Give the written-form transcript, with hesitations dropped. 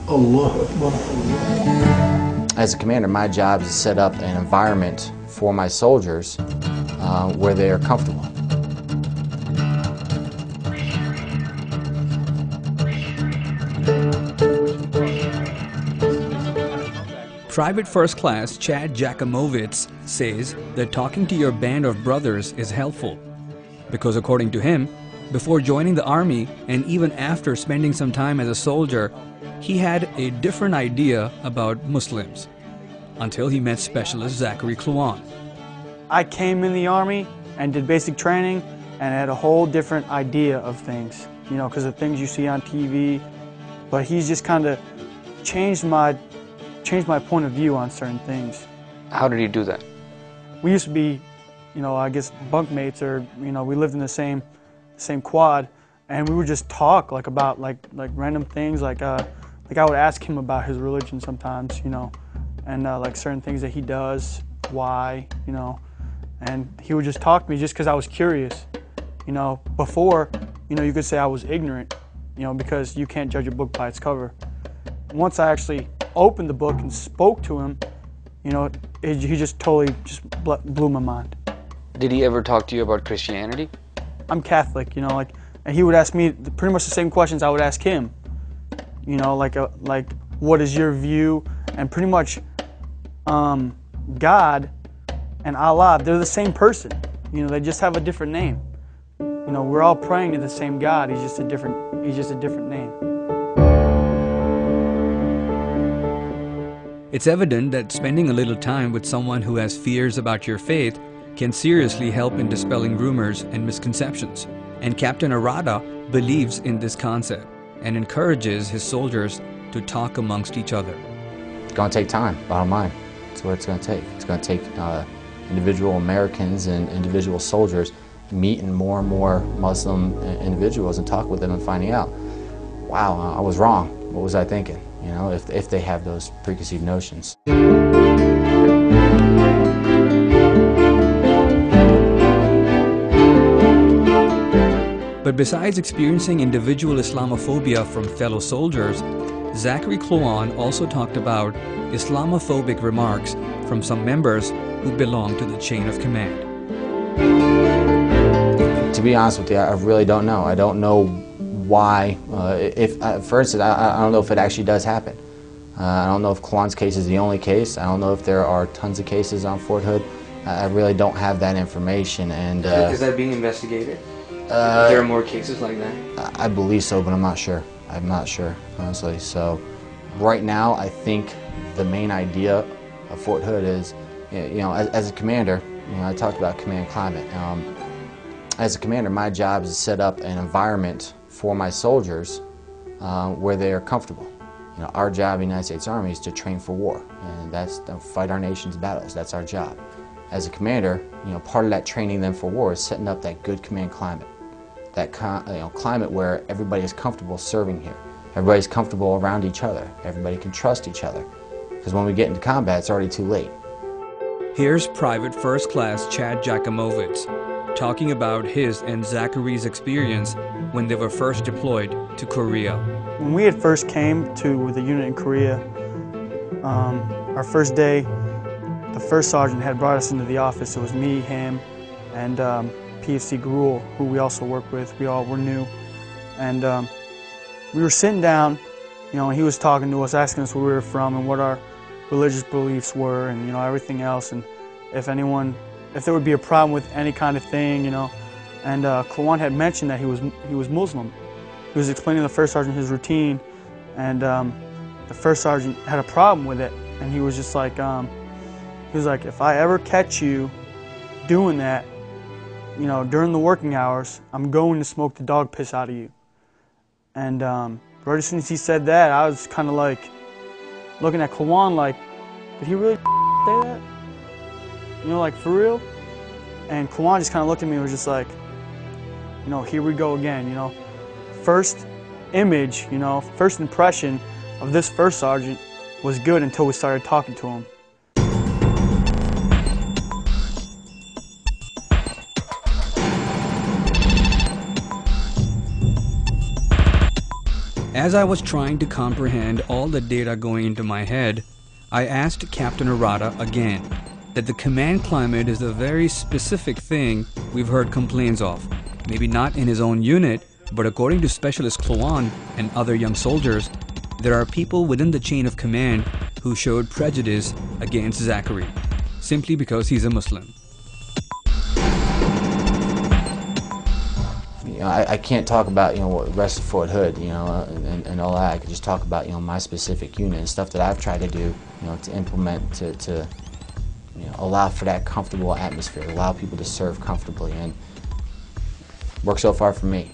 Allah Akbar. As a commander, my job is to set up an environment for my soldiers where they are comfortable. Private First Class Chad Jackimowitz says that talking to your band of brothers is helpful because, according to him, before joining the Army and even after spending some time as a soldier, he had a different idea about Muslims until he met Specialist Zachary Kluan. I came in the Army and did basic training and had a whole different idea of things, you know, because of things you see on TV. But he's just kind of changed my point of view on certain things. How did he do that? We used to be, you know, I guess bunkmates, or, you know, we lived in the same quad, and we would just talk about random things. Like I would ask him about his religion sometimes, you know, and like certain things that he does, why, you know, and he would just talk to me just because I was curious, you know. Before, you know, you could say I was ignorant, you know, because you can't judge a book by its cover. Once I actually opened the book and spoke to him, you know, he just totally blew my mind. Did he ever talk to you about Christianity? I'm Catholic, you know, and he would ask me pretty much the same questions I would ask him. You know, like what is your view? And pretty much God and Allah, they're the same person. You know, they just have a different name. You know, we're all praying to the same God. He's just a different name. It's evident that spending a little time with someone who has fears about your faith can seriously help in dispelling rumors and misconceptions. And Captain Arata believes in this concept and encourages his soldiers to talk amongst each other. It's going to take time, bottom line. That's what it's going to take. It's going to take individual Americans and individual soldiers meeting more and more Muslim individuals and talk with them and finding out, wow, I was wrong. What was I thinking? You know, if they have those preconceived notions. But besides experiencing individual Islamophobia from fellow soldiers, Zachary Kluan also talked about Islamophobic remarks from some members who belong to the chain of command. To be honest with you, I really don't know. I don't know why, for instance, I don't know if it actually does happen. I don't know if Kluan's case is the only case. I don't know if there are tons of cases on Fort Hood. I really don't have that information. And is that being investigated? There are more cases like that? I believe so, but I'm not sure. I'm not sure, honestly. So right now, I think the main idea of Fort Hood is, you know, as a commander, you know, I talked about command climate. As a commander, my job is to set up an environment for my soldiers where they are comfortable. You know, our job in the United States Army is to train for war, and that's to fight our nation's battles. That's our job. As a commander, you know, part of that training them for war is setting up that good command climate, that climate where everybody is comfortable serving here. Everybody's comfortable around each other. Everybody can trust each other. Because when we get into combat, it's already too late. Here's Private First Class Chad Jackimowitz talking about his and Zachary's experience when they were first deployed to Korea. When we had first came to the unit in Korea, our first day, the first sergeant had brought us into the office. It was me, him, and PFC Garul, who we also work with. We all were new. And we were sitting down, you know, and he was talking to us, asking us where we were from and what our religious beliefs were, and, you know, everything else, and if there would be a problem with any kind of thing, you know. And Kluan had mentioned that he was Muslim. He was explaining to the first sergeant his routine, and the first sergeant had a problem with it, and he was just like, he was like, if I ever catch you doing that, you know, during the working hours, I'm going to smoke the dog piss out of you. And right as soon as he said that, I was kind of like looking at Kluan like, did he really say that? You know, like, for real? And Kluan just kind of looked at me and was just like, you know, here we go again, you know. First image, you know, first impression of this first sergeant was good until we started talking to him. As I was trying to comprehend all the data going into my head, I asked Captain Arata again that the command climate is a very specific thing we've heard complaints of. Maybe not in his own unit, but according to Specialist Kluan and other young soldiers, there are people within the chain of command who showed prejudice against Zachary, simply because he's a Muslim. You know, I can't talk about, you know, what the rest of Fort Hood, you know, and all that. I could just talk about, you know, my specific unit and stuff that I've tried to do, you know, to implement, to you know, allow for that comfortable atmosphere, allow people to serve comfortably, and work so far for me.